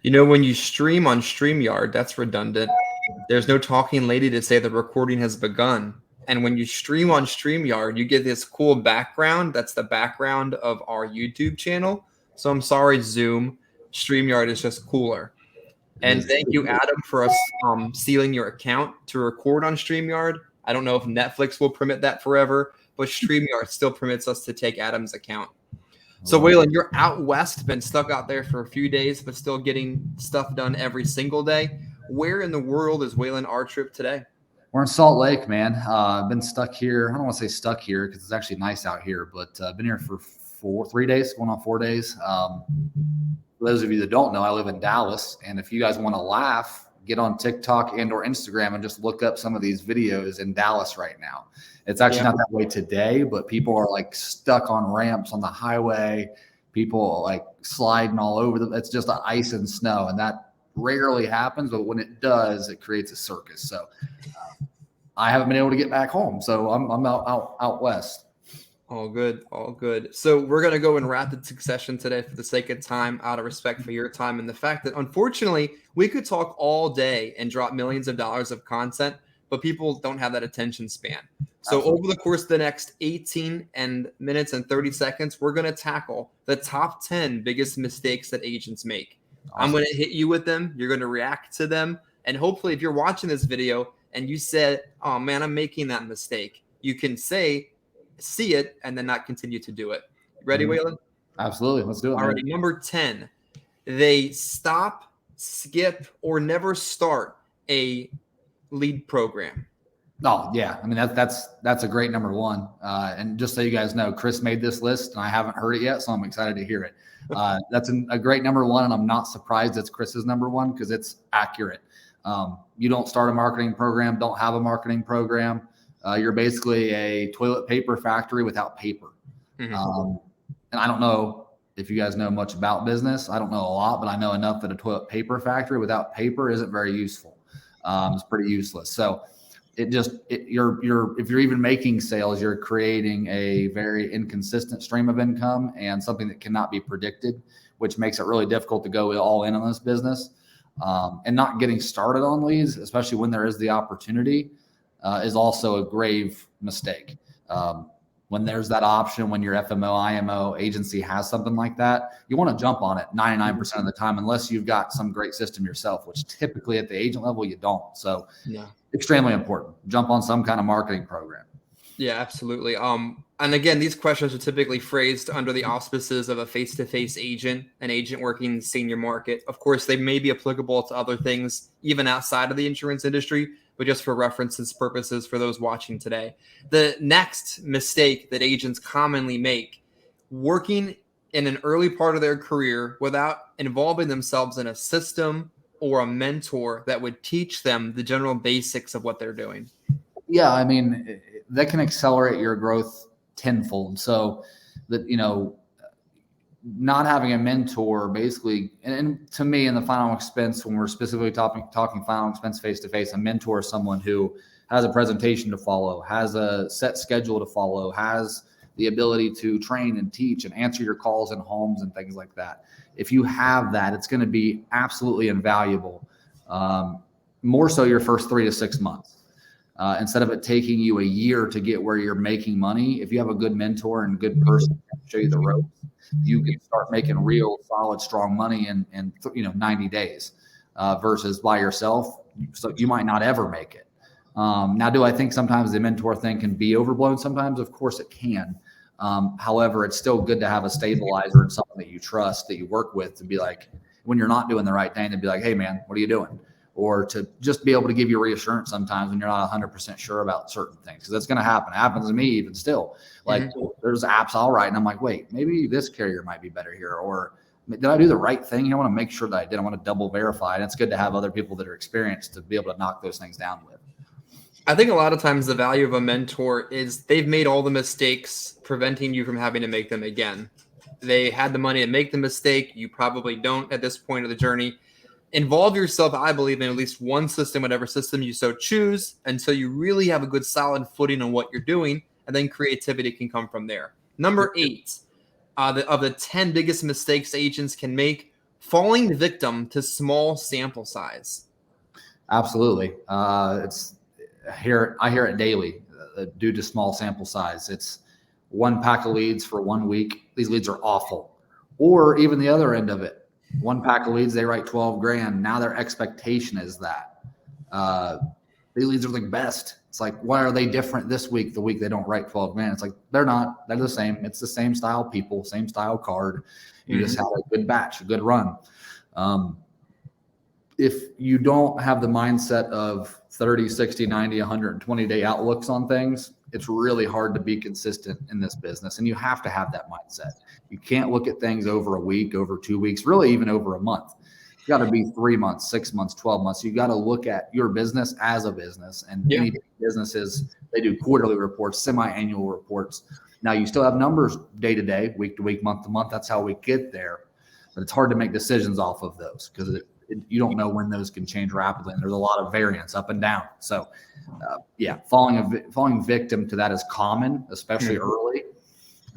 When you stream on StreamYard, that's redundant. There's no talking lady to say the recording has begun. And when you stream on StreamYard, you get this cool background. That's the background of our YouTube channel. So I'm sorry, Zoom. StreamYard is just cooler. It And is. thank you, Adam, for us sealing your account to record on StreamYard. I don't know if Netflix will permit that forever, but StreamYard still permits us to take Adam's account. So, Waylon, you're out west, been stuck out there for a few days, but still getting stuff done every single day. Where in the world is Waylon our trip today? We're in Salt Lake, man. I've been stuck here. I don't want to say stuck here because it's actually nice out here, but I've been here for 3 days, going on 4 days. For those of you that don't know, I live in Dallas, and if you guys want to laugh, get on TikTok and or Instagram and just look up some of these videos in Dallas right now. It's actually not that way today, but people are like stuck on ramps on the highway. People like sliding all over them. It's just ice and snow, and that rarely happens, but when it does, it creates a circus. So I haven't been able to get back home, so I'm out west. All good, all good. So we're going to go in rapid succession today for the sake of time, out of respect for your time and the fact that, unfortunately, we could talk all day and drop millions of dollars of content, but people don't have that attention span. So Absolutely. over the course of the next 18 minutes and 30 seconds, we're going to tackle the top 10 biggest mistakes that agents make. Awesome. I'm going to hit you with them. You're going to react to them. And hopefully, if you're watching this video and you said, oh, man, I'm making that mistake, you can see it and then not continue to do it. Ready, Waylon? Absolutely. Let's do it. Alrighty. Number 10, they stop, skip, or never start a lead program. Oh yeah, I mean that's a great number one. And just so you guys know, Chris made this list, and I haven't heard it yet, so I'm excited to hear it. That's a great number one, and I'm not surprised it's Chris's number one because it's accurate. You don't start a marketing program, don't have a marketing program. You're basically a toilet paper factory without paper. Mm-hmm. And I don't know if you guys know much about business. I don't know a lot, but I know enough that a toilet paper factory without paper isn't very useful. It's pretty useless. So if you're even making sales, you're creating a very inconsistent stream of income and something that cannot be predicted, which makes it really difficult to go all in on this business. And not getting started on leads, especially when there is the opportunity, is also a grave mistake. When there's that option, when your FMO, IMO agency has something like that, you want to jump on it 99% of the time, unless you've got some great system yourself, which typically at the agent level, you don't. So extremely important. Jump on some kind of marketing program. Yeah, absolutely. And again, these questions are typically phrased under the auspices of a face-to-face agent, an agent working in the senior market. Of course, they may be applicable to other things, even outside of the insurance industry, but just for references purposes for those watching today. The next mistake that agents commonly make, working in an early part of their career without involving themselves in a system or a mentor that would teach them the general basics of what they're doing. Yeah, I mean, that can accelerate your growth tenfold. So that, not having a mentor basically, and to me in the final expense, when we're specifically talking final expense face-to-face, a mentor is someone who has a presentation to follow, has a set schedule to follow, has the ability to train and teach and answer your calls in homes and things like that. If you have that, it's going to be absolutely invaluable. More so your first 3 to 6 months. Instead of it taking you a year to get where you're making money, if you have a good mentor and good person to show you the ropes, you can start making real solid, strong money in 90 days versus by yourself. So you might not ever make it. Now, do I think sometimes the mentor thing can be overblown? Sometimes, of course it can. However, it's still good to have a stabilizer and someone that you trust, that you work with, to be like, when you're not doing the right thing, to be like, hey man, what are you doing? Or to just be able to give you reassurance sometimes when you're not 100% sure about certain things. Because that's going to happen. It happens to me even still. Like there's apps I'll write and I'm like, wait, maybe this carrier might be better here. Or did I do the right thing? I want to make sure that I did. I want to double verify. And it's good to have other people that are experienced to be able to knock those things down with. I think a lot of times the value of a mentor is they've made all the mistakes, preventing you from having to make them again. They had the money to make the mistake. You probably don't at this point of the journey. Involve yourself, I believe, in at least one system, whatever system you so choose, until you really have a good solid footing on what you're doing, and then creativity can come from there. Number 8, of the 10 biggest mistakes agents can make, falling victim to small sample size. Absolutely. I hear it daily due to small sample size. It's one pack of leads for 1 week. These leads are awful. Or even the other end of it, one pack of leads, they write 12 grand. Now their expectation is that these leads are the best. It's like, why are they different this week, the week they don't write 12 grand? It's like, they're not. They're the same. It's the same style people, same style card. You just had a good batch, a good run. If you don't have the mindset of 30, 60, 90, 120 day outlooks on things, it's really hard to be consistent in this business. And you have to have that mindset. You can't look at things over a week, over 2 weeks, really even over a month. It's got to be 3 months, 6 months, 12 months. You got to look at your business as a business. And any businesses, they do quarterly reports, semi-annual reports. Now you still have numbers day to day, week to week, month to month. That's how we get there. But it's hard to make decisions off of those because you don't know when those can change rapidly. And there's a lot of variance up and down. So falling victim to that is common, especially early.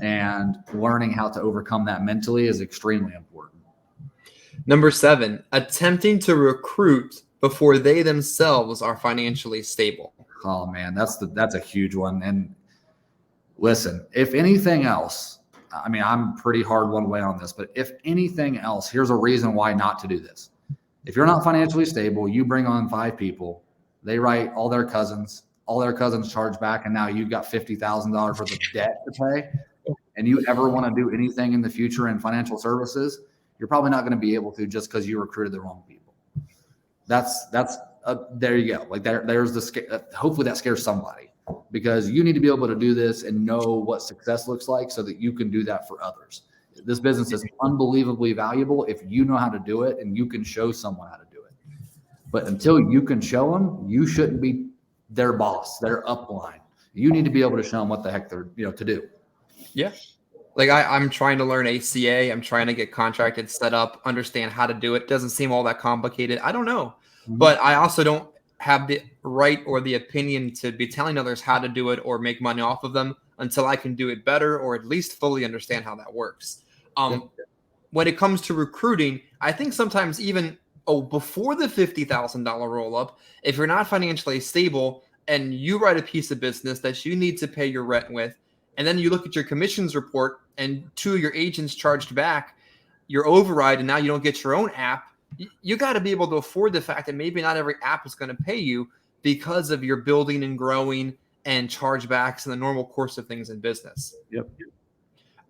And learning how to overcome that mentally is extremely important. Number 7, attempting to recruit before they themselves are financially stable. Oh man, that's a huge one. And listen, if anything else, I mean, I'm pretty hard one way on this, but if anything else, here's a reason why not to do this. If you're not financially stable, you bring on 5 people, they write all their cousins charge back, and now you've got $50,000 worth of debt to pay, and you ever want to do anything in the future in financial services, you're probably not going to be able to just because you recruited the wrong people. There you go. Like there's the hopefully that scares somebody, because you need to be able to do this and know what success looks like so that you can do that for others. This business is unbelievably valuable if you know how to do it and you can show someone how to do it. But until you can show them, you shouldn't be their boss, their upline. You need to be able to show them what the heck they're to do. Yeah. Like I'm trying to learn ACA. I'm trying to get contracted, set up, understand how to do it. Doesn't seem all that complicated. I don't know. But I also don't have the right or the opinion to be telling others how to do it or make money off of them until I can do it better or at least fully understand how that works. When it comes to recruiting, I think sometimes even before the $50,000 roll up, if you're not financially stable and you write a piece of business that you need to pay your rent with, and then you look at your commissions report and 2 of your agents charged back your override, and now you don't get your own app, you got to be able to afford the fact that maybe not every app is going to pay you because of your building and growing and chargebacks in the normal course of things in business. Yep.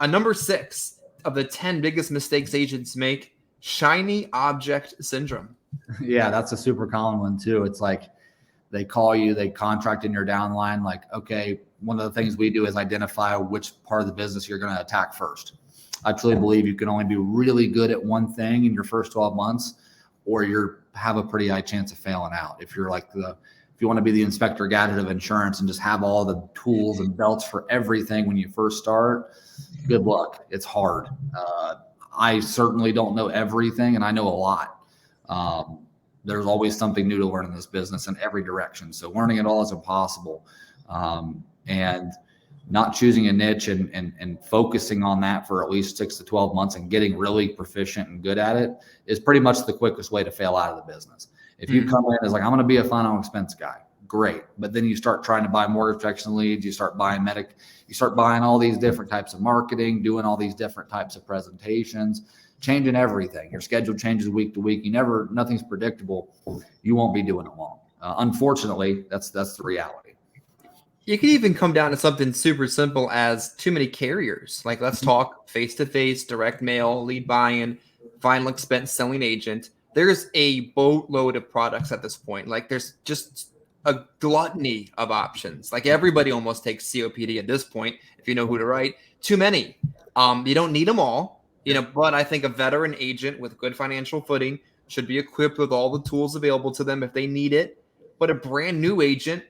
Number 6 of the 10 biggest mistakes agents make, shiny object syndrome. Yeah, that's a super common one too. It's like they call you, they contract in your downline. Like, okay, one of the things we do is identify which part of the business you're going to attack first. I truly believe you can only be really good at one thing in your first 12 months, or you have a pretty high chance of failing out. If you're like if you want to be the Inspector Gadget of insurance and just have all the tools and belts for everything when you first start, good luck. It's hard. I certainly don't know everything, and I know a lot. There's always something new to learn in this business in every direction. So learning it all is impossible. And not choosing a niche and focusing on that for at least 6 to 12 months and getting really proficient and good at it is pretty much the quickest way to fail out of the business. If you come in as like, I'm going to be a final expense guy, great. But then you start trying to buy mortgage protection leads, you start buying you start buying all these different types of marketing, doing all these different types of presentations, changing everything. Your schedule changes week to week. Nothing's predictable. You won't be doing it long. Unfortunately, that's the reality. You could even come down to something super simple as too many carriers. Like, let's talk face-to-face, direct mail, lead buy-in, final expense selling agent. There's a boatload of products at this point. Like, there's just a gluttony of options. Like, everybody almost takes COPD at this point, if you know who to write. Too many. You don't need them all, but I think a veteran agent with good financial footing should be equipped with all the tools available to them if they need it. But a brand new agent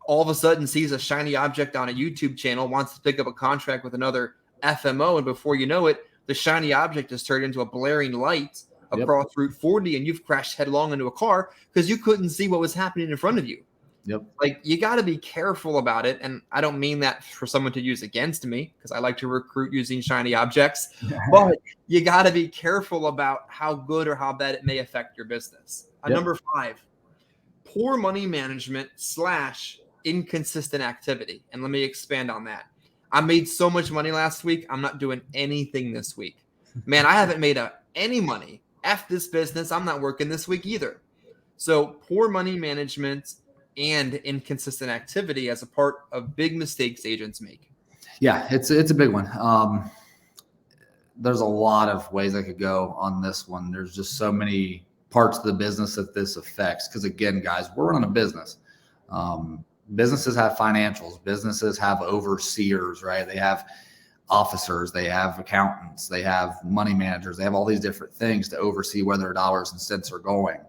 all of a sudden sees a shiny object on a YouTube channel, wants to pick up a contract with another FMO, and before you know it, the shiny object is turned into a blaring light across Route 40, and you've crashed headlong into a car because you couldn't see what was happening in front of you. Yep. Like, you got to be careful about it. And I don't mean that for someone to use against me, because I like to recruit using shiny objects, but you got to be careful about how good or how bad it may affect your business. Yep. Number 5, poor money management / inconsistent activity. And let me expand on that. I made so much money last week. I'm not doing anything this week. Man, I haven't made any money. F this business. I'm not working this week either. So poor money management and inconsistent activity as a part of big mistakes agents make. Yeah, it's a big one. There's a lot of ways I could go on this one. There's just so many parts of the business that this affects. Because again, guys, we're running a business. Businesses have financials. Businesses have overseers, right? They have officers. They have accountants. They have money managers. They have all these different things to oversee where their dollars and cents are going.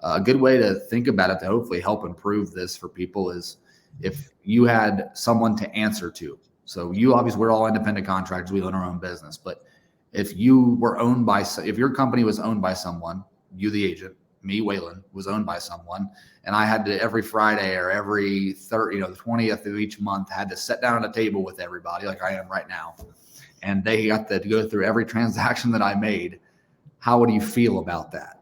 A good way to think about it to hopefully help improve this for people is if you had someone to answer to. So you obviously, we're all independent contractors. We own our own business. But if you were owned by, if your company was owned by someone, you, the agent, me, Waylon, was owned by someone, and I had to every Friday or every the 20th of each month had to sit down at a table with everybody like I am right now. And they got to go through every transaction that I made. How would you feel about that?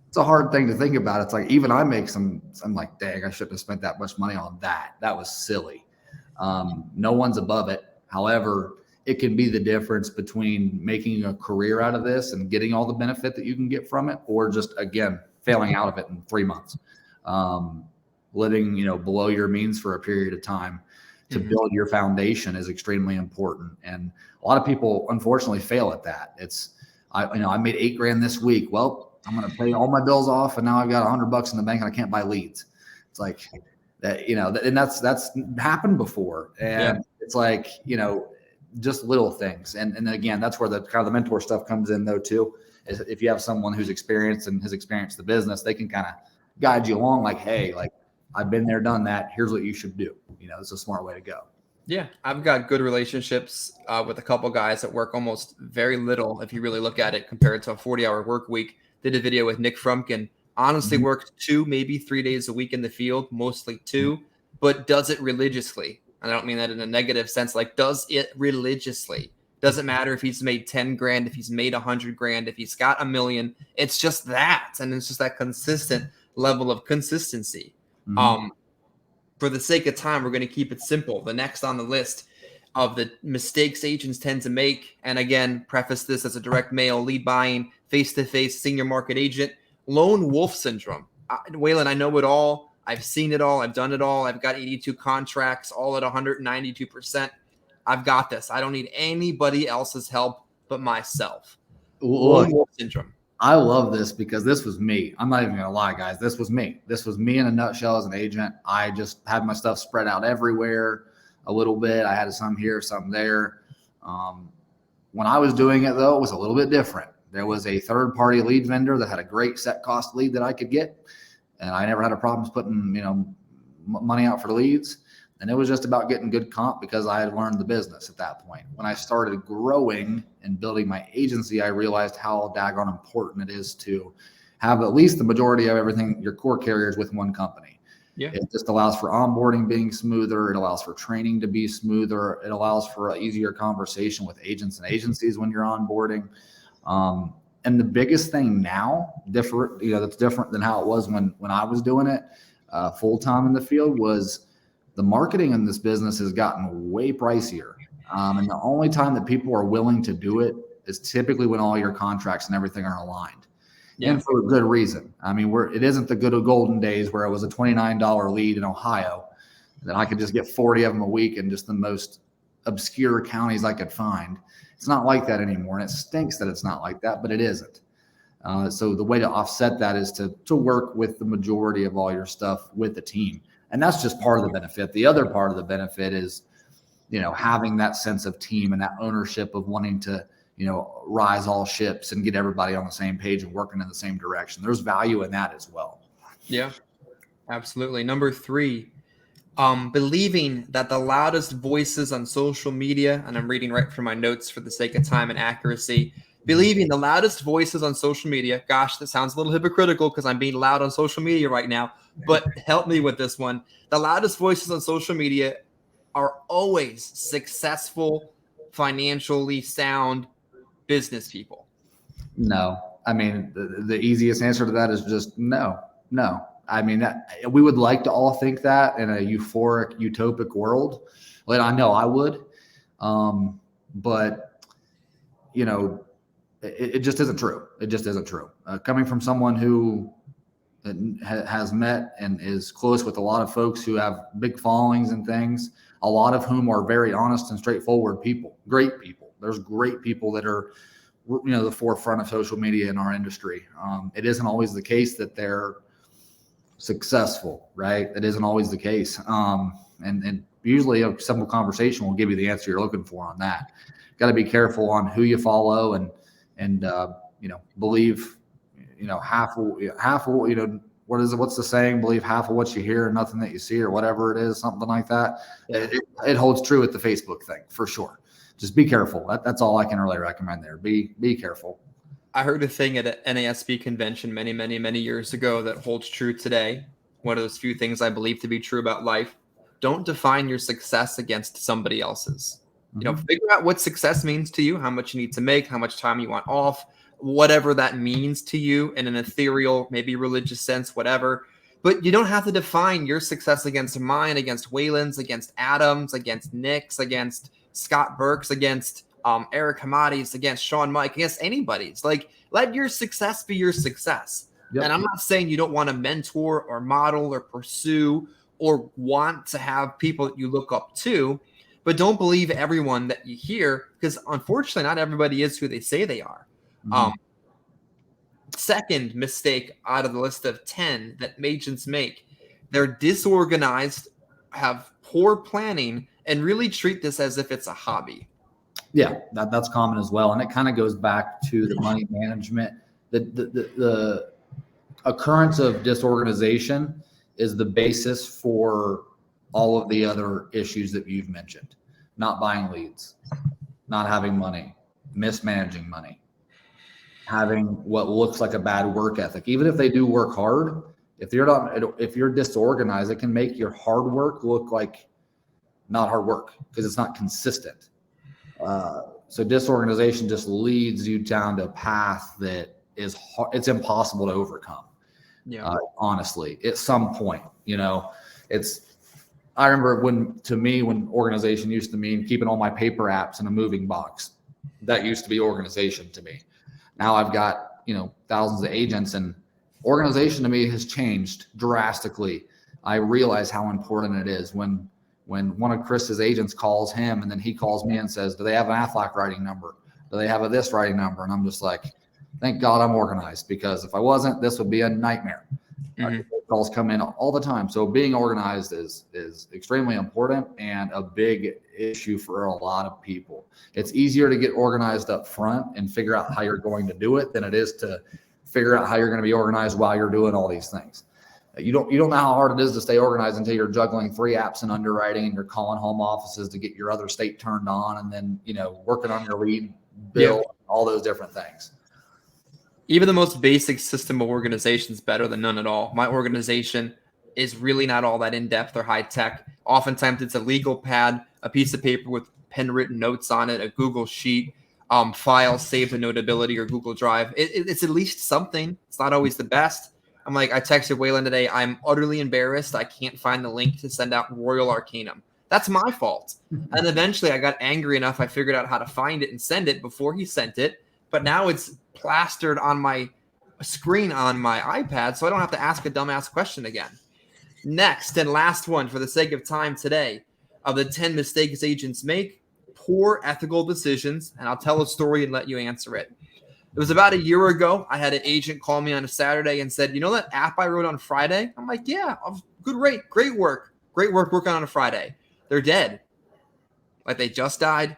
It's a hard thing to think about. It's like, even I make I'm like, dang, I shouldn't have spent that much money on that. That was silly. No one's above it. However, it can be the difference between making a career out of this and getting all the benefit that you can get from it, or just, again, failing out of it in 3 months. Living, below your means for a period of time to build your foundation is extremely important. And a lot of people, unfortunately, fail at that. I made $8,000 this week. Well, I'm going to pay all my bills off, and now I've got $100 in the bank and I can't buy leads. It's like that, and that's happened before. And it's like, just little things. And again, that's where the kind of the mentor stuff comes in though too, is if you have someone who's experienced and has experienced the business, they can kind of guide you along, like, hey, like, I've been there, done that. Here's what you should do. It's a smart way to go. Yeah, I've got good relationships with a couple guys that work almost very little, if you really look at it, compared to a 40-hour work week. Did a video with Nick Frumkin. Honestly, worked 2, maybe 3 days a week in the field, mostly 2, but does it religiously. And I don't mean that in a negative sense, like, does it religiously. Doesn't matter if he's made 10 grand, if he's made 100 grand, if he's got $1 million. It's just that. And it's just that consistent level of consistency. For the sake of time, we're going to keep it simple. The next on the list of the mistakes agents tend to make, and again, preface this as a direct mail, lead buying, face-to-face, senior market agent, lone wolf syndrome. Waylon, I know it all. I've seen it all. I've done it all. I've got 82 contracts, all at 192%. I've got this. I don't need anybody else's help but myself. Lone wolf syndrome. I love this because this was me. I'm not even going to lie, guys. This was me. This was me in a nutshell as an agent. I just had my stuff spread out everywhere a little bit. I had some here, some there. When I was doing it, though, it was a little bit different. There was a third-party lead vendor that had a great set cost lead that I could get, and I never had a problem putting, money out for leads. And it was just about getting good comp because I had learned the business at that point. When I started growing and building my agency, I realized how daggone important it is to have at least the majority of everything, your core carriers, with one company. Yeah. It just allows for onboarding being smoother. It allows for training to be smoother. It allows for an easier conversation with agents and agencies when you're onboarding. And the biggest thing now, that's different than how it was when I was doing it full-time in the field, was the marketing in this business has gotten way pricier. And the only time that people are willing to do it is typically when all your contracts and everything are aligned. Yeah. And for a good reason. I mean, it isn't the good old golden days where it was a $29 lead in Ohio that I could just get 40 of them a week in just the most obscure counties I could find. It's not like that anymore. And it stinks that it's not like that, but it isn't. So the way to offset that is to work with the majority of all your stuff with the team. And that's just part of the benefit. The other part of the benefit is, having that sense of team and that ownership of wanting to, rise all ships and get everybody on the same page and working in the same direction. There's value in that as well. Yeah, absolutely. Number 3, believing that the loudest voices on social media, and I'm reading right from my notes for the sake of time and accuracy, believing the loudest voices on social media. Gosh, that sounds a little hypocritical because I'm being loud on social media right now, but help me with this one. The loudest voices on social media are always successful, financially sound business people. No, I mean, the easiest answer to that is just no. I mean, we would like to all think that in a euphoric, utopic world. Well, I know I would. But, you know, it just isn't true. It just isn't true. Coming from someone who has met and is close with a lot of folks who have big followings and things, a lot of whom are very honest and straightforward people, great people. There's great people that are, you know, the forefront of social media in our industry. It isn't always the case that they're successful, right? It isn't always the case. And usually a simple conversation will give you the answer you're looking for on that. Got to be careful on who you follow and you know, believe, you know, half of, you know, what's the saying? Believe half of what you hear and nothing that you see, or whatever it is, something like that. Yeah. It holds true with the Facebook thing for sure. Just be careful. That's all I can really recommend there. Be careful. I heard a thing at an NASB convention many years ago that holds true today. One of those few things I believe to be true about life. Don't define your success against somebody else's. You know, figure out what success means to you, how much you need to make, how much time you want off, whatever that means to you in an ethereal, maybe religious sense, whatever. But you don't have to define your success against mine, against Waylon's, against Adam's, against Nick's, against Scott Burke's, against Eric Hamadi's, against Sean Mike, against anybody's. Like, let your success be your success. Yep. And I'm not saying you don't want to mentor or model or pursue or want to have people that you look up to, but don't believe everyone that you hear, because unfortunately not everybody is who they say they are. Second mistake out of the list of 10 that agents make, they're disorganized, have poor planning, and really treat this as if it's a hobby. Yeah, that's common as well. And it kind of goes back to the money management. The occurrence of disorganization is the basis for all of the other issues that you've mentioned. Not buying leads, not having money, mismanaging money, having what looks like a bad work ethic. Even if they do work hard, if you're disorganized, it can make your hard work look like not hard work because it's not consistent. So disorganization just leads you down to a path that is it's impossible to overcome. Yeah. Honestly, at some point, you know, I remember when organization used to mean keeping all my paper apps in a moving box. That used to be organization to me. Now I've got, you know, thousands of agents, and organization to me has changed drastically. I realize how important it is when one of Chris's agents calls him and then he calls me and says, do they have an Aflac writing number? Do they have a this writing number? And I'm just like, thank God I'm organized, because if I wasn't, this would be a nightmare. Calls come in all the time. So being organized is extremely important and a big issue for a lot of people. It's easier to get organized up front and figure out how you're going to do it than it is to figure out how you're going to be organized while you're doing all these things. You don't know how hard it is to stay organized until you're juggling 3 apps in underwriting and you're calling home offices to get your other state turned on, and then, you know, working on your lead bill, all those different things. Even the most basic system of organization is better than none at all. My organization is really not all that in-depth or high-tech. Oftentimes it's a legal pad, a piece of paper with pen-written notes on it, a Google Sheet, file saved in Notability or Google Drive. It's at least something. It's not always the best. I'm like, I texted Waylon today, I'm utterly embarrassed. I can't find the link to send out Royal Arcanum. That's my fault. And eventually I got angry enough, I figured out how to find it and send it before he sent it. But now it's plastered on my screen on my iPad, so I don't have to ask a dumbass question again. Next and last one for the sake of time today, of the 10 mistakes agents make, poor ethical decisions. And I'll tell a story and let you answer it. It was about a year ago. I had an agent call me on a Saturday and said, you know that app I wrote on Friday? I'm like, yeah, good rate, great work working on a Friday. They're dead. Like they just died.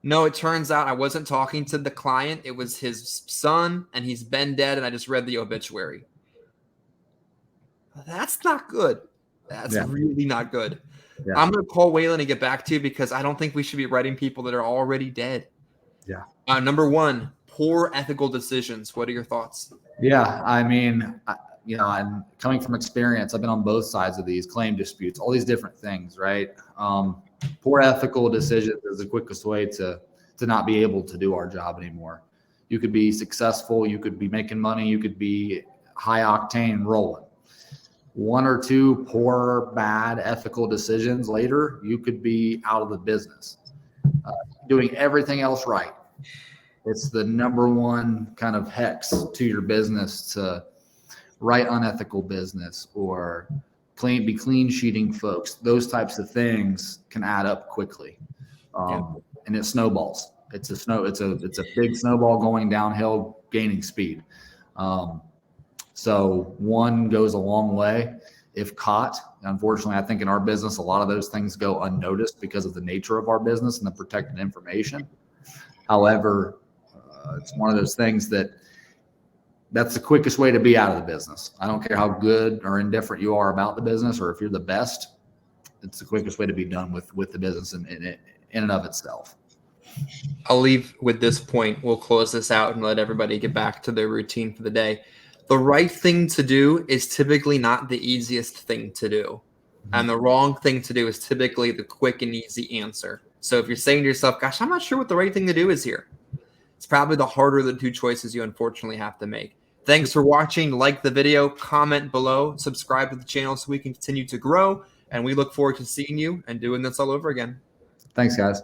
No, it turns out I wasn't talking to the client. It was his son, and he's been dead, and I just read the obituary. That's not good. That's really not good. Yeah. I'm going to call Waylon and get back to you because I don't think we should be writing people that are already dead. Yeah. Number one, poor ethical decisions. What are your thoughts? Yeah, I mean, I'm coming from experience. I've been on both sides of these claim disputes, all these different things, right? Poor ethical decisions is the quickest way to not be able to do our job anymore. You could be successful, you could be making money, you could be high octane rolling. One or two poor, bad ethical decisions later, you could be out of the business. Doing everything else right. It's the number one kind of hex to your business to write unethical business or be clean sheeting folks. Those types of things can add up quickly, and it snowballs. It's a big snowball going downhill, gaining speed. So one goes a long way if caught. Unfortunately, I think in our business, a lot of those things go unnoticed because of the nature of our business and the protected information. However, it's one of those things that's the quickest way to be out of the business. I don't care how good or indifferent you are about the business, or if you're the best, it's the quickest way to be done with the business in and of itself. I'll leave with this point. We'll close this out and let everybody get back to their routine for the day. The right thing to do is typically not the easiest thing to do. And the wrong thing to do is typically the quick and easy answer. So if you're saying to yourself, gosh, I'm not sure what the right thing to do is here, it's probably the harder of the two choices you unfortunately have to make. Thanks for watching. Like the video, comment below, subscribe to the channel so we can continue to grow. And we look forward to seeing you and doing this all over again. Thanks, guys.